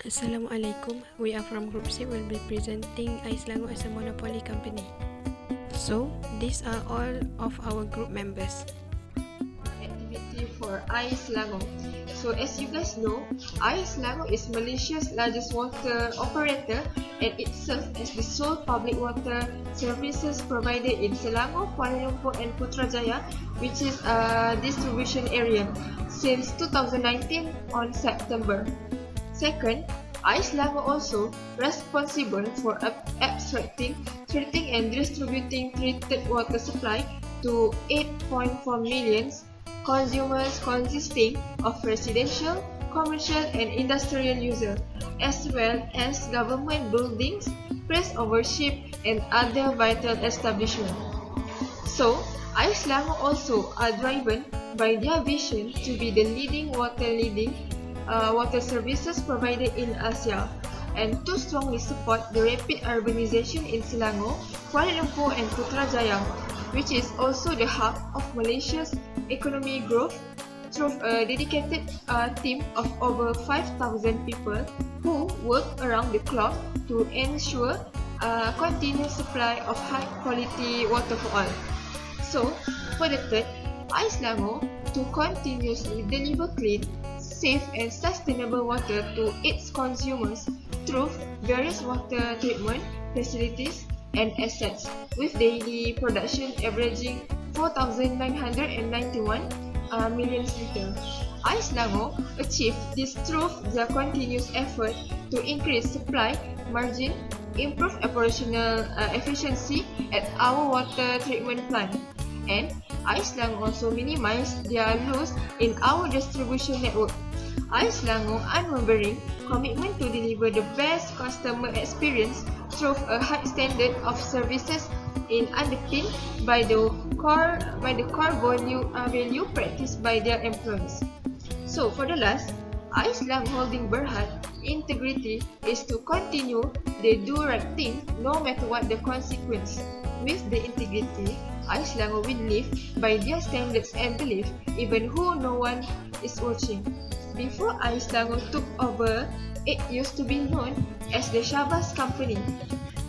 Assalamualaikum. We are from Group C. We'll be presenting Selangor as a monopoly company. So, these are all of our group members. Activity for Selangor. So, as you guys know, Selangor is Malaysia's largest water operator, and it serves as the sole public water services provider in Selangor, Kuala Lumpur, and Putrajaya, which is a distribution area since 2019 on September. Second, Selangor also responsible for abstracting, treating and distributing treated water supply to 8.4 million consumers consisting of residential, commercial and industrial users, as well as government buildings, press overship and other vital establishments. So, Selangor also are driven by their vision to be the leading water services provider in Asia, and to strongly support the rapid urbanization in Selangor, Kuala Lumpur and Putrajaya, which is also the hub of Malaysia's economic growth, through a dedicated team of over 5,000 people who work around the clock to ensure continuous supply of high quality water for all. So, for the third, Selangor to continuously deliver clean, safe and sustainable water to its consumers through various water treatment facilities and assets, with daily production averaging 4,991 million litres. Selangor achieved this through their continuous effort to increase supply margin, improve operational efficiency at our water treatment plant, and Selangor also minimized their loss in our distribution network. Selangor unwavering commitment to deliver the best customer experience through a high standard of services in underpinned by the core value practiced by their employees. So for the last, Selangor holding Berhad integrity is to continue the do right thing no matter what the consequence. With the integrity, Selangor will live by their standards and belief even who no one is watching. Before Selangor took over, it used to be known as the Syabas Company.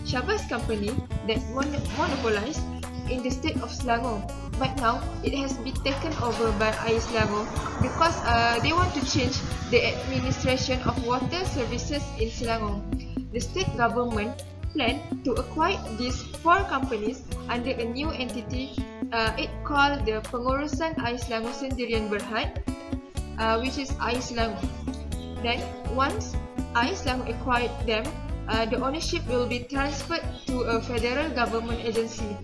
Syabas Company that monopolized in the state of Selangor, but now it has been taken over by Selangor because they want to change the administration of water services in Selangor. The state government planned to acquire these 4 companies under a new entity it called the Pengurusan Selangor Sendirian Berhad, which is Selangor. Then, once Selangor acquired them, the ownership will be transferred to a federal government agency.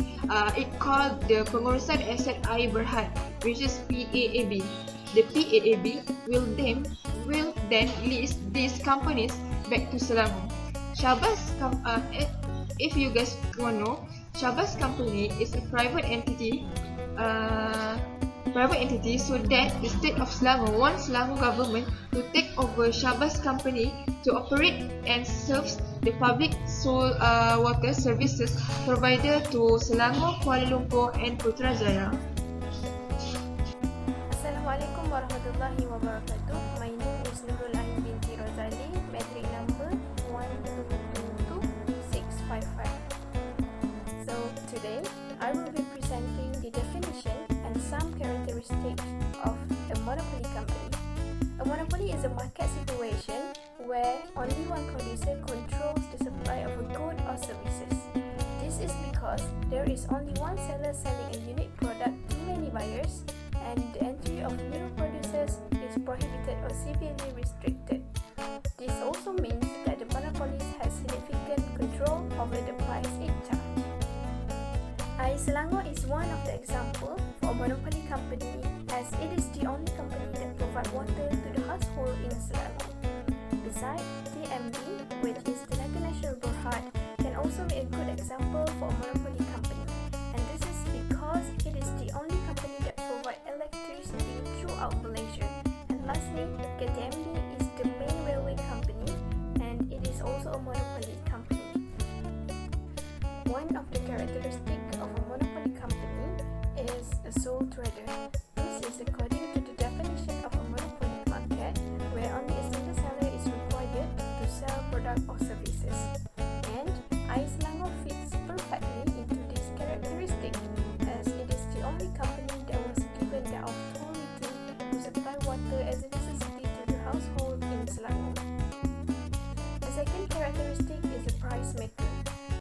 It called the Pengurusan Aset Air Berhad, which is PAAB. The PAAB will then list these companies back to Selangor. If you guys want to know, Syabas Company is a private entity so that the state of Selangor wants Selangor government to take over Syabas Company to operate and serves the public sole water services provider to Selangor, Kuala Lumpur and Putrajaya. Assalamualaikum warahmatullahi wabarakatuh. My name is NURUL binti rozali, metric number 1222655. So today I will be presenting the definition and some characteristics of a monopoly company. A monopoly is a market situation where only one producer controls the supply of a good or services. This is because there is only one seller selling a unique product to many buyers, and the entry of new producers is prohibited or severely restricted. This also means that the monopolist has significant control over the price it charges. Selangor is one of the examples for a monopoly company, as it is the only company that provides water to the household in Selangor. Besides, TMB, which is the National Berhad, can also be a good example for a monopoly company, and this is because it is the only company that provides electricity throughout Malaysia. And lastly, KTMB is the main railway company, and it is also a monopoly company. One of the characteristics of a monopoly company is a sole trader. This is according to the definition of a monopoly market, where only a single seller is required to product or services. And Selangor fits perfectly into this characteristic, as it is the only company that was given the authority to supply water as a necessity to the household in Selangor. The second characteristic is a price maker.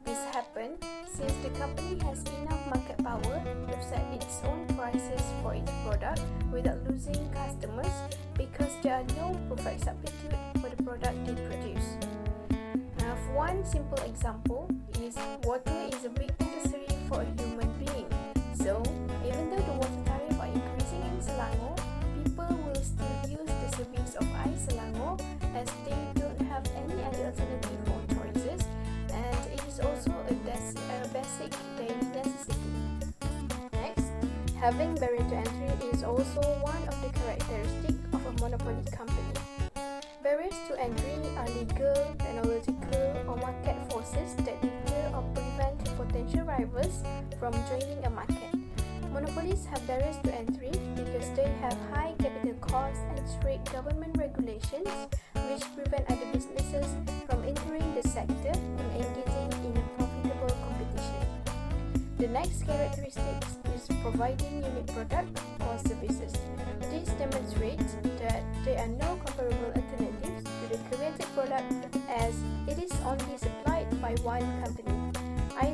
This happened since the company has enough market power to set its own prices for its product without losing customers, because there are no perfect substitute for the product they produce. One simple example is water is a big necessary for a human being. So, even though the water tariff are increasing in Selangor, people will still use the service of Selangor, as they don't have any other alternative or choices, and it is also a basic daily necessity. Next, having barrier to entry is also one of the characteristics of a monopoly company. Barriers to entry are legal, technological, or market forces that deter or prevent potential rivals from joining a market. Monopolies have barriers to entry because they have high capital costs and strict government regulations, which prevent other businesses from entering the sector and engaging in a profitable competition. The next characteristic is providing unique products or services. This demonstrates that there are no comparable alternatives to the created product, as it is only supplied by one company.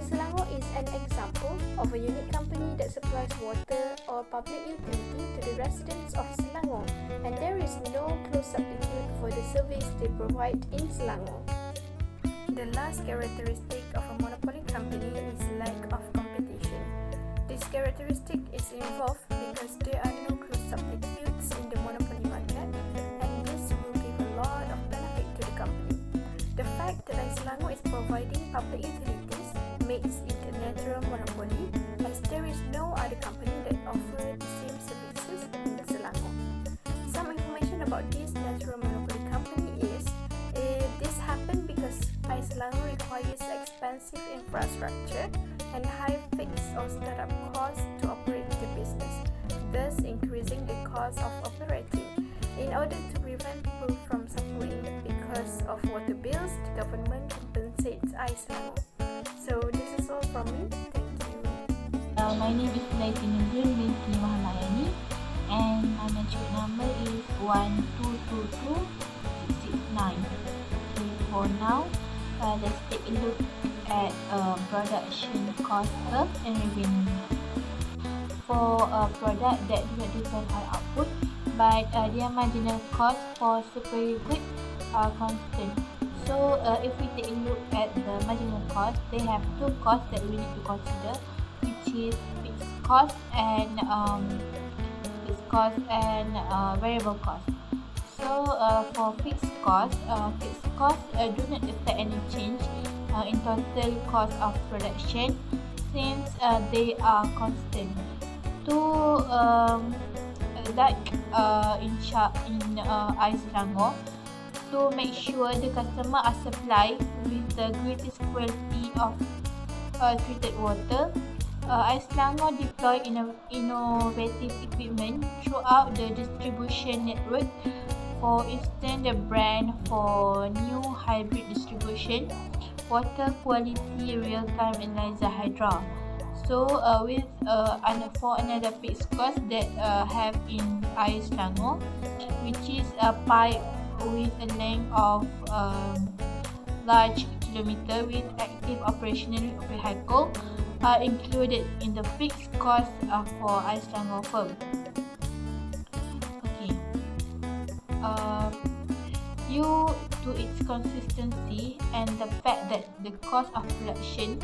Selangor is an example of a unique company that supplies water or public utility to the residents of Selangor, and there is no close substitute for the service they provide in Selangor. The last characteristic of a monopoly company is lack of competition. This characteristic is involved because there are no close substitutes in the monopoly market, and this will give a lot of benefit to the company. The fact that Selangor is providing public utilities makes it a natural monopoly, as there is no other company that offers the same services in Selangor. Some information about this natural monopoly company is this happened because Selangor requires expensive infrastructure and high fixed or startup costs to operate the business, thus increasing the cost of operating. In order to prevent people from suffering because of water bills, the government compensates Selangor. So this is all from me. Thank you. My name is BAITINNUZUL binti MOHAMMAD, and my matric number is 1222669. For now, let's take a look at production cost curve and revenue. For a product that do not depend on output, but their marginal cost for superior goods are constant. So if we take a look at the marginal cost, they have two costs that we need to consider, which is fixed cost and variable cost. So for fixed cost do not affect any change in total cost of production, since they are constant. In Selangor, to make sure the customer are supplied with the greatest quality of treated water, Selangor deploy innovative equipment throughout the distribution network. For instance, the brand for new hybrid distribution, water quality real-time analyzer Hydra. So for another fixed cost that have in Selangor, which is a pipe with a length of large kilometer with active operational vehicle, are included in the fixed cost for Selangor firm. Due to its consistency and the fact that the cost of production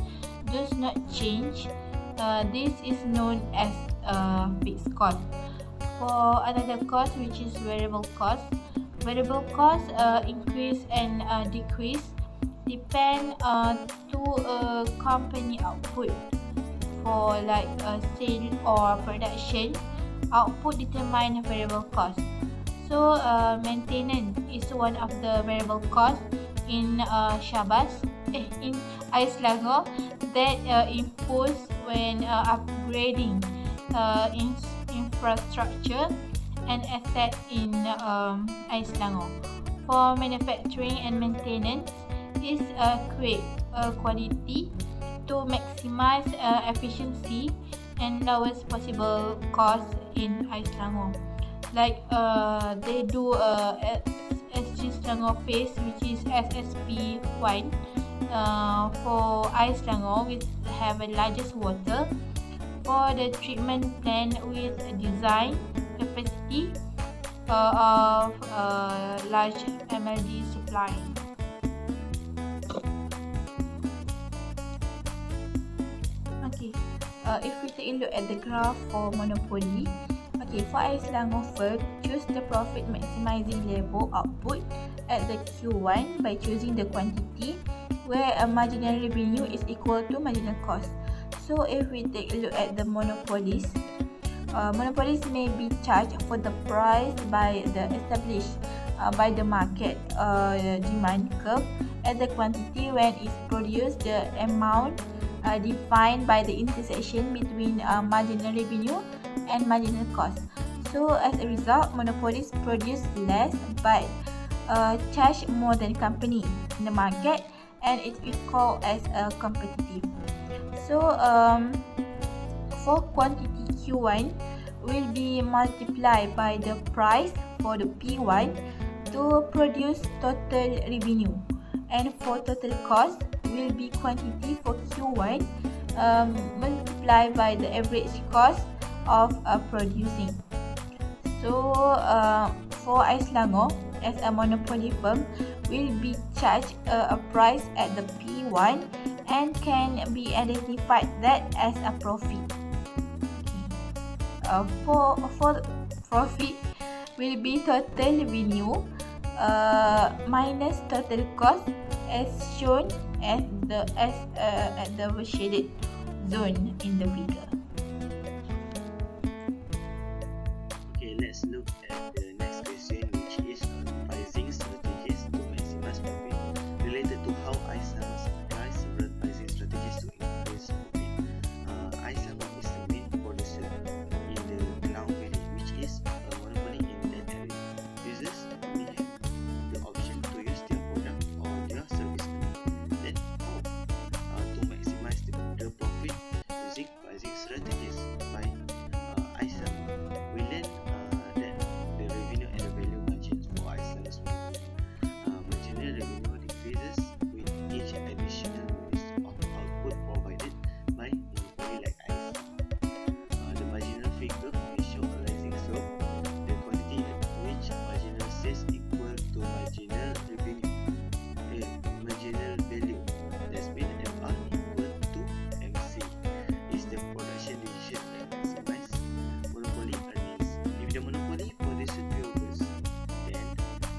does not change, this is known as fixed cost. For another cost, which is variable cost increase and decrease depend to a company output. For like sale or production, output determine variable cost. So maintenance is one of the variable costs in in Selangor that imposed when upgrading infrastructure and asset in Selangor. For manufacturing and maintenance, is create quality to maximize efficiency and lowest possible cost in Ais Selangor. Like they do SG Selangor phase, which is SSP1 for Ais Selangor, which have a largest water for the treatment plant with a design capacity of large MLD supply. Okay, if we take a look at the graph for monopoly, okay, for Ais Selangor first, choose the profit maximizing level output at the Q1 by choosing the quantity where a marginal revenue is equal to marginal cost. So if we take a look at the monopolies, monopolies may be charged for the price by the established by the market demand curve at the quantity when it's produced, the amount defined by the intersection between marginal revenue and marginal cost. So as a result, monopolies produce less but charge more than company in the market, and it is called as competitive. So for quantity Q1 will be multiplied by the price for the P1 to produce total revenue, and for total cost will be quantity for Q1 multiplied by the average cost of producing. So for Ais Selangor as a monopoly firm will be charged a price at the P1 and can be identified that as a profit. For profit will be total revenue minus total cost as shown at the shaded zone in the figure. Okay, let's look at the next question, which is pricing strategies to maximize profit. Related to how Ais Selangor applies several pricing strategies to increase profit. Ais Selangor is the main producer in the Klang Valley, which is a monopoly in that area. Users only have the option to use their product or their service. Then how to maximize the profit using pricing strategies by Ais Selangor. We learn that the revenue and the value margin for Ais Selangor's marginal revenue decreases with each additional unit of output provided by monopoly like Ais. The marginal figure will show a rising slope. The quantity at which marginal sales equal to marginal revenue, marginal value, that's been MR equal to MC, is the production decision that maximize monopoly earnings. If the monopoly produces fewer goods, then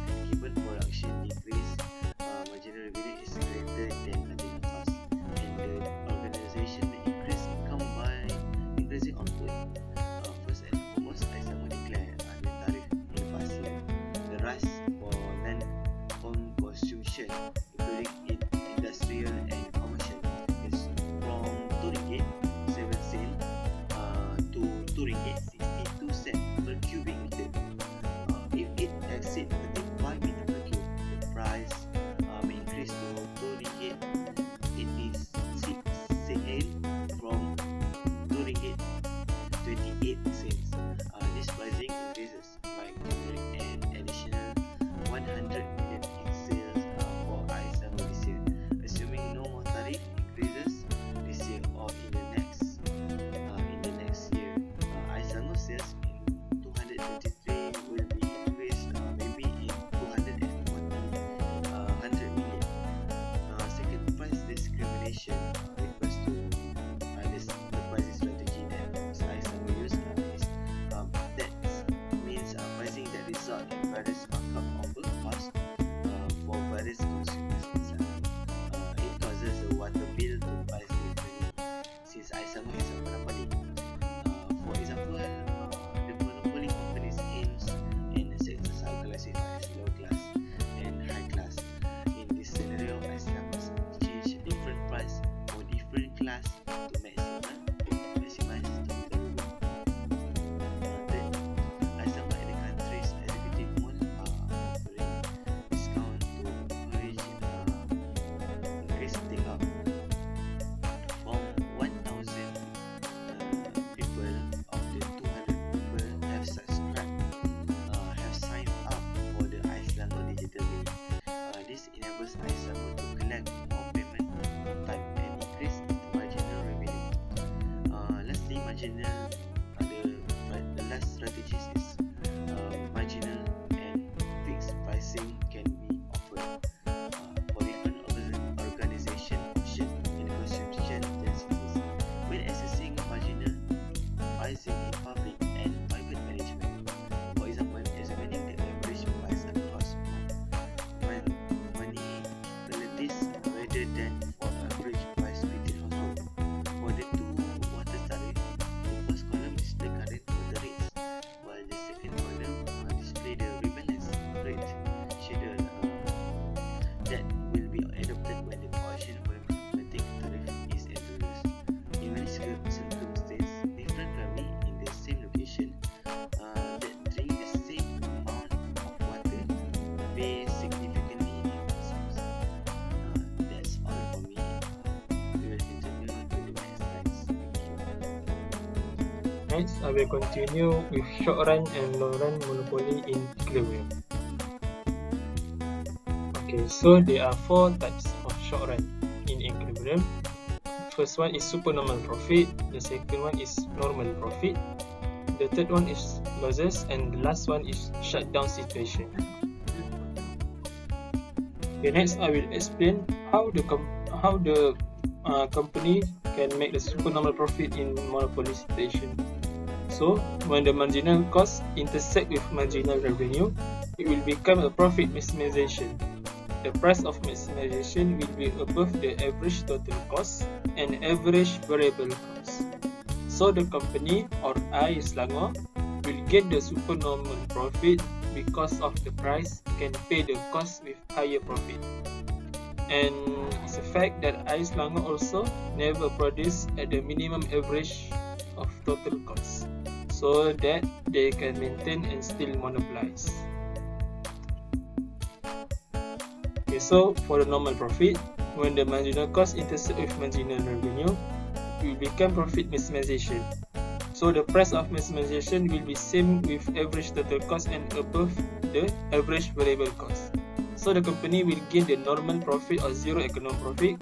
and given production decrease, marginal revenue is greater than marginal cost, and the organization may increase income by increasing output. First and foremost, Ais Selangor declared the tariff in past year. The rise for non-home consumption, including in industrial and commercial, is from RM2.7 to RM2.62 per cubic meter. If it exceeds 35 meter per cube, the price may increase to RM2.86 from RM2.28. This pricing increases by generating an additional 100 million in sales for Ais enables Selangor to collect more payment on time and increase its marginal revenue. Lastly, marginal, the last strategies is marginal and fixed pricing can be offered for different organization option and consumption densities. When assessing marginal pricing in public and private management, for example, examining the average price across municipalities rather than for average price between household. For the two water tariff, the first column is the current water rates, while the second column display the rebalanced rate schedule that will be adopted when the portion for the automatic tariff is introduced. In many circumstances, different family in the same location that drink the same amount of water pay significantly different sums. That's all for me. We will continue to the next slides. Thank you. Next, I will continue with short run and long run monopoly in equilibrium. Okay, so there are 4 types of short run in equilibrium. First one is supernormal profit, the second one is normal profit, the third one is losses, and the last one is shutdown situation. Okay, next I will explain how the company can make the supernormal profit in monopoly situation. So, when the marginal cost intersect with marginal revenue, it will become a profit maximization. The price of maximization will be above the average total cost and average variable cost. So, the company or Selangor will get the supernormal profit because of the price can pay the cost with higher profit. And it's a fact that Selangor also never produce at the minimum average of total cost, so that they can maintain and still monopolize. Okay, so for the normal profit, when the marginal cost intersect with marginal revenue, it will become profit maximization. So the price of maximization will be same with average total cost and above the average variable cost. So the company will gain the normal profit or zero economic profit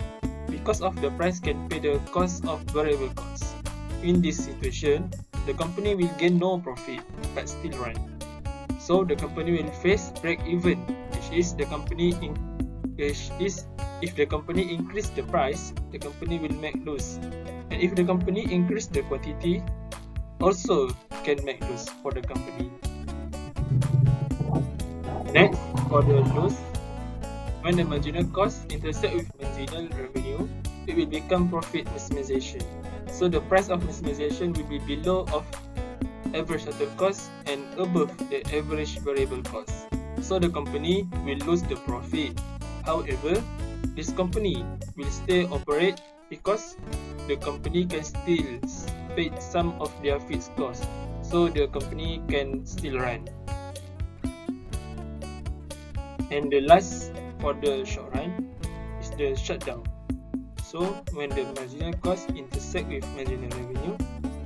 because of the price can pay the cost of variable cost. In this situation, the company will gain no profit but still run. So the company will face break even, which is if the company increase the price, the company will make loss, and if the company increase the quantity, also can make loss for the company. Next, for the loss, when the marginal cost intersect with marginal revenue, it will become profit maximization. So the price of maximization will be below of average total cost and above the average variable cost. So the company will lose the profit. However, this company will stay operate because the company can still pay some of their fixed costs. So the company can still run. And the last for the short run is the shutdown. So when the marginal cost intersect with marginal revenue,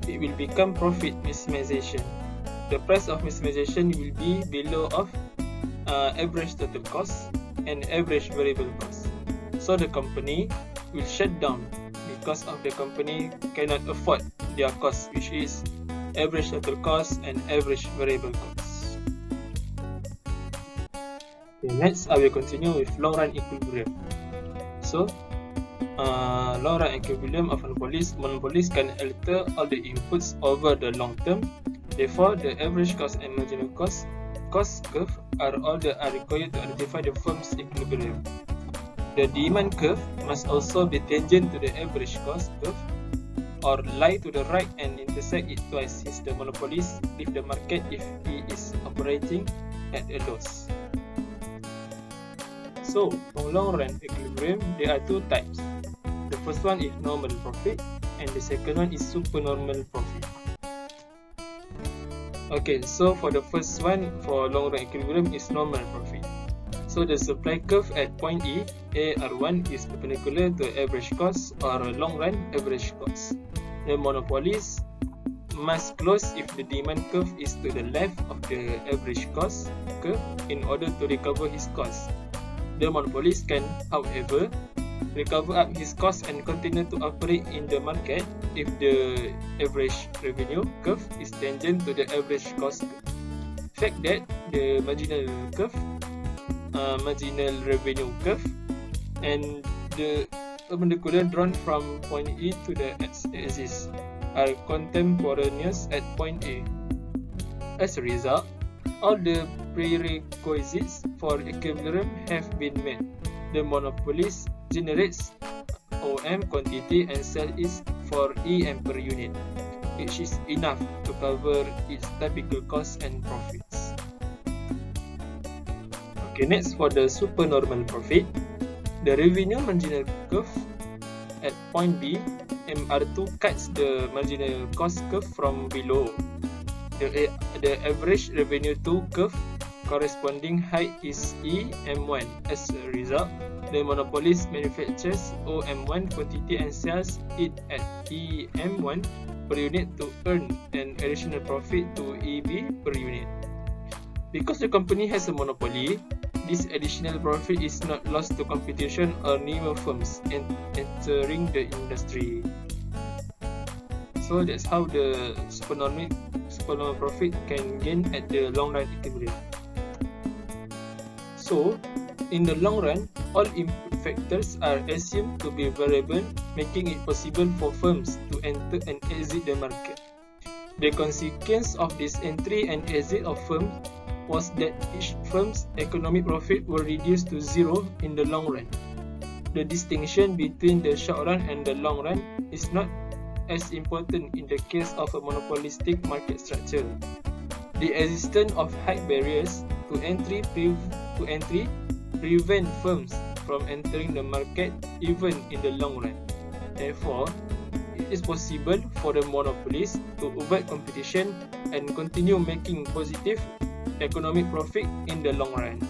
it will become profit maximization. The price of maximization will be below of average total cost and average variable cost. So the company will shut down because of the company cannot afford their cost, which is average total cost and average variable cost. Okay, next I will continue with long run equilibrium. So long run equilibrium of monopolies can alter all the inputs over the long term. Therefore, the average cost and marginal cost curve are required to identify the firm's equilibrium. The demand curve must also be tangent to the average cost curve or lie to the right and intersect it twice since the monopolist leave the market if he is operating at a loss. So, for long run equilibrium, there are 2 types. The first one is normal profit and the second one is supernormal profit. Okay, so for the first one, for long run equilibrium is normal profit. So the supply curve at point E, AR1 is perpendicular to average cost or long run average cost. The monopolist must close if the demand curve is to the left of the average cost curve in order to recover his cost. The monopolist can, however, recover up his costs and continue to operate in the market if the average revenue curve is tangent to the average cost curve. Fact that the marginal revenue curve and the perpendicular drawn from point E to the x-axis are contemporaneous at point A. As a result, all the prerequisites for equilibrium have been met. The monopolist generates OM quantity and sells it for EM per unit, which is enough to cover its typical costs and profits. Okay, next for the supernormal profit, the revenue marginal curve at point B, MR2 cuts the marginal cost curve from below. The average revenue 2 curve corresponding height is EM1. As a result, the monopolist manufactures OM1 quantity and sells it at EM1 per unit to earn an additional profit to EB per unit. Because the company has a monopoly, this additional profit is not lost to competition or newer firms entering the industry. So that's how the supernormal profit can gain at the long run equilibrium. So, in the long run, all input factors are assumed to be variable, making it possible for firms to enter and exit the market. The consequence of this entry and exit of firms was that each firm's economic profit were reduced to zero in the long run. The distinction between the short run and the long run is not as important in the case of a monopolistic market structure. The existence of high barriers to entry prevent firms from entering the market even in the long run. Therefore, it is possible for the monopolist to avoid competition and continue making positive economic profit in the long run.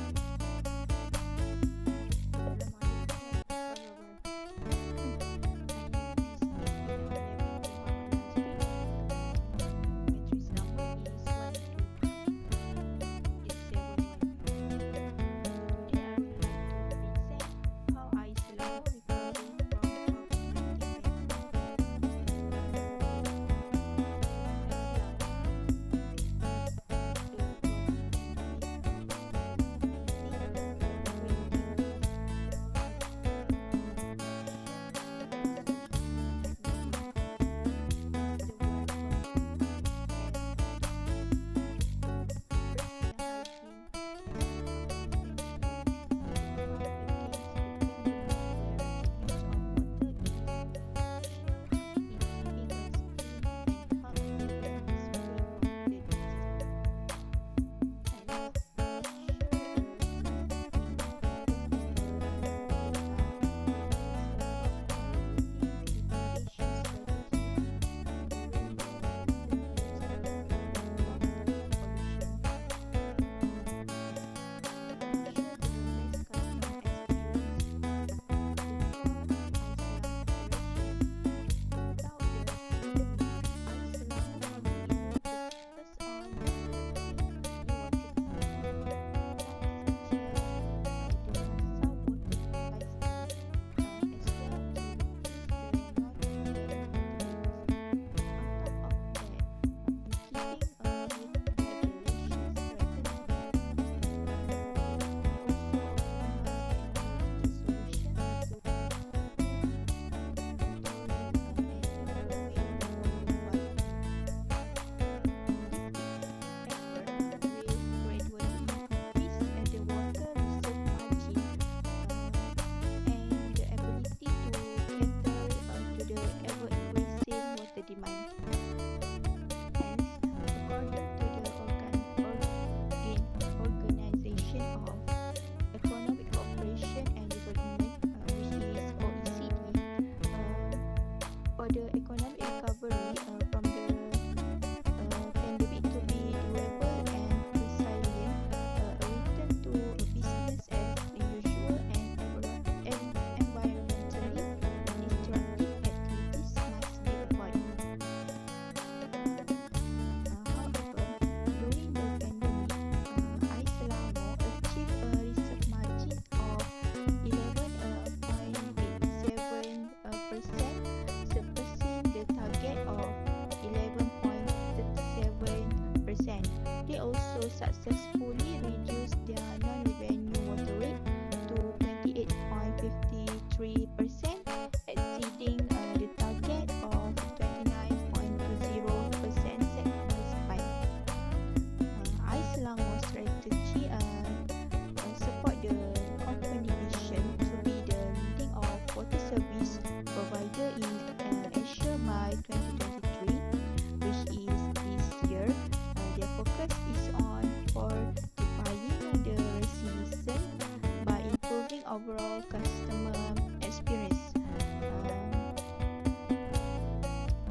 customer experience,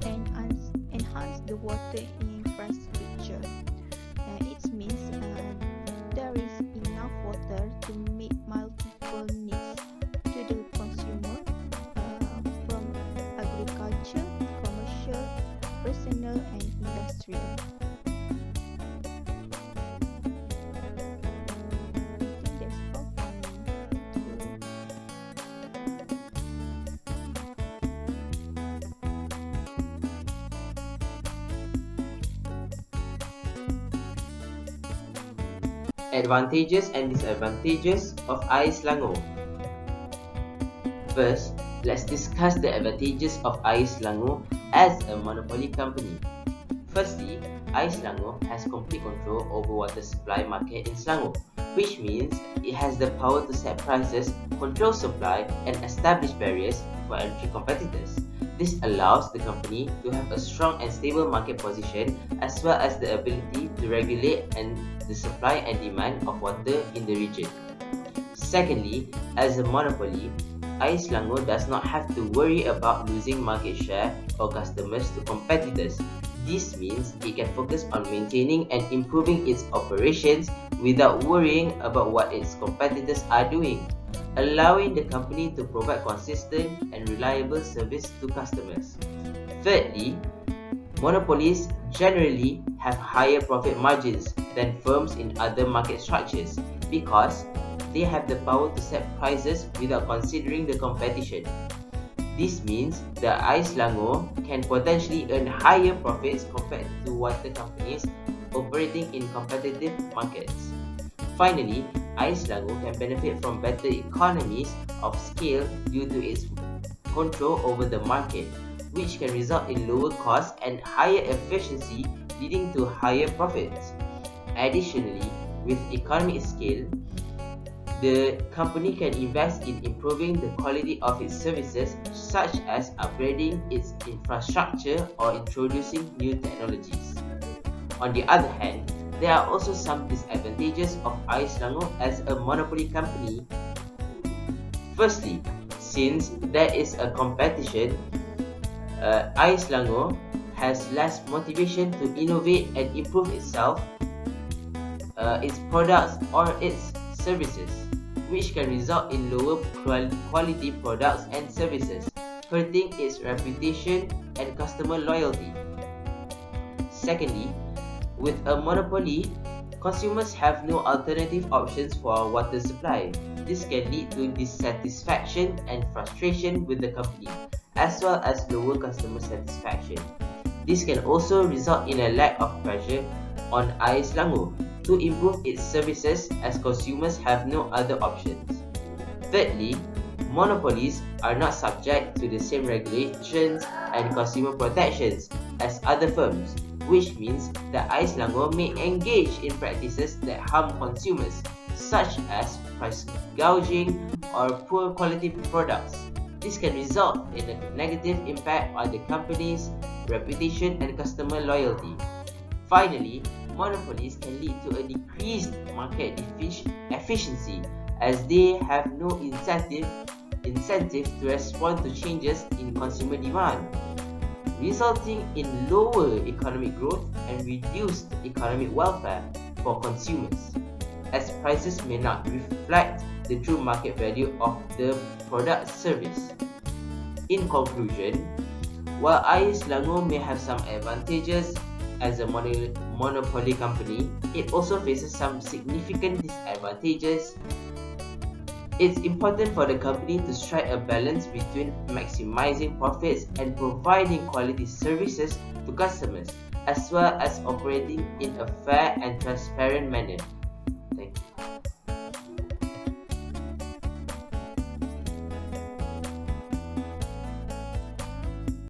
and enhance the water infrastructure. It means there is enough water to meet multiple needs to the consumer, from agriculture, commercial, personal, and industrial. I think that's all from me. Advantages and disadvantages of AIS Selangor. First, let's discuss the advantages of AIS Selangor as a monopoly company. Firstly, AIS Selangor has complete control over water supply market in Selangor, which means it has the power to set prices, control supply, and establish barriers for entry competitors. This allows the company to have a strong and stable market position, as well as the ability to regulate the supply and demand of water in the region. Secondly, as a monopoly, AIS Selangor does not have to worry about losing market share or customers to competitors. This means it can focus on maintaining and improving its operations without worrying about what its competitors are doing, allowing the company to provide consistent and reliable service to customers. Thirdly, monopolies generally have higher profit margins than firms in other market structures because they have the power to set prices without considering the competition. This means the AIS Selangor can potentially earn higher profits compared to water companies operating in competitive markets. Finally, AIS Selangor can benefit from better economies of scale due to its control over the market, which can result in lower costs and higher efficiency, leading to higher profits. Additionally, with economic scale, the company can invest in improving the quality of its services, such as upgrading its infrastructure or introducing new technologies. On the other hand, there are also some disadvantages of AIS Selangor as a monopoly company. Firstly, since there is a competition, AIS Selangor has less motivation to innovate and improve itself, its products or its services, which can result in lower quality products and services, hurting its reputation and customer loyalty. Secondly, with a monopoly, consumers have no alternative options for water supply. This can lead to dissatisfaction and frustration with the company, as well as lower customer satisfaction. This can also result in a lack of pressure on AIS Selangor to improve its services, as consumers have no other options. Thirdly, monopolies are not subject to the same regulations and consumer protections as other firms, which means that AIS Selangor may engage in practices that harm consumers, such as price gouging or poor quality products. This can result in a negative impact on the company's reputation and customer loyalty. Finally, monopolies can lead to a decreased market efficiency, as they have no incentive to respond to changes in consumer demand, resulting in lower economic growth and reduced economic welfare for consumers, as prices may not reflect the true market value of the product service. In conclusion, while AIS Selangor may have some advantages as a monopoly company, it also faces some significant disadvantages. It's important for the company to strike a balance between maximizing profits and providing quality services to customers, as well as operating in a fair and transparent manner. Thank you.